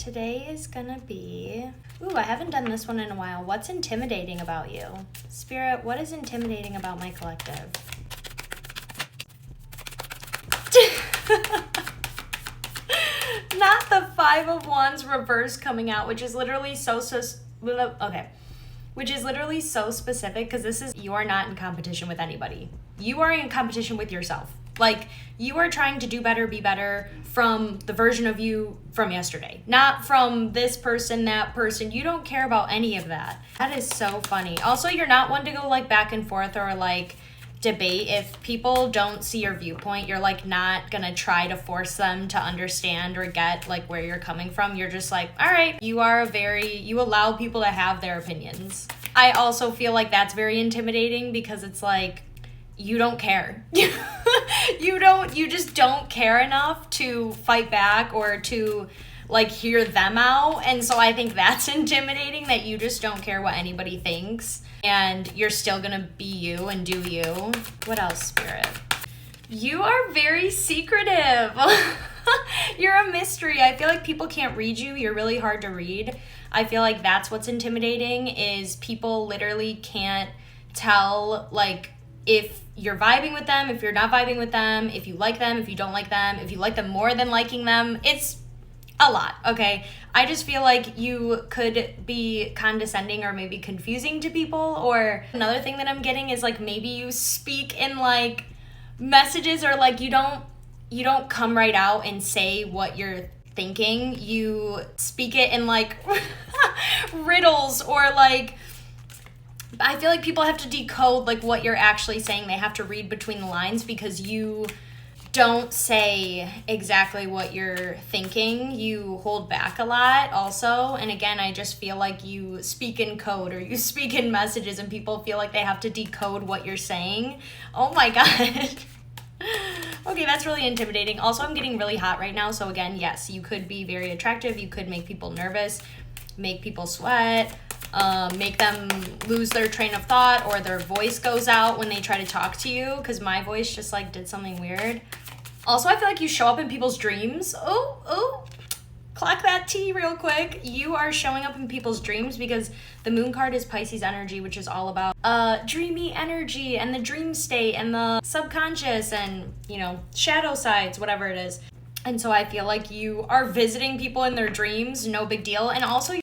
Today is gonna be... Ooh, I haven't done this one in a while. What's intimidating about you? Spirit, what is intimidating about my collective? Not the Five of Wands reverse coming out, which is literally okay. Which is literally so specific because this is, you are not in competition with anybody. You are in competition with yourself. Like, you are trying to do better, be better from the version of you from yesterday. Not from this person, that person. You don't care about any of that. That is so funny. Also, you're not one to go like back and forth or like debate. If people don't see your viewpoint, you're like not gonna try to force them to understand or get like where you're coming from. You're just like, all right, you allow people to have their opinions. I also feel like that's very intimidating because it's like, you don't care. You just don't care enough to fight back or to like hear them out. And so I think that's intimidating, that you just don't care what anybody thinks and you're still gonna be you and do you. What else, Spirit? You are very secretive. You're a mystery. I feel like people can't read you. You're really hard to read. I feel like that's what's intimidating, is people literally can't tell like if you're vibing with them, if you're not vibing with them, if you like them, if you don't like them, if you like them more than liking them. It's a lot, okay? I just feel like you could be condescending or maybe confusing to people. Or another thing that I'm getting is like maybe you speak in like messages, or like you don't come right out and say what you're thinking. You speak it in like riddles, or like I feel like people have to decode like what you're actually saying. They have to read between the lines because you don't say exactly what you're thinking. You hold back a lot also. And again, I just feel like you speak in code, or you speak in messages, and people feel like they have to decode what you're saying. Oh my God. Okay, that's really intimidating. Also, I'm getting really hot right now. So again, yes, you could be very attractive. You could make people nervous, make people sweat, make them lose their train of thought, or their voice goes out when they try to talk to you, because my voice just like did something weird. Also, I feel like you show up in people's dreams. Oh, clock that T real quick. You are showing up in people's dreams because the moon card is Pisces energy, which is all about dreamy energy and the dream state and the subconscious and, you know, shadow sides, whatever it is. And so I feel like you are visiting people in their dreams, no big deal. And also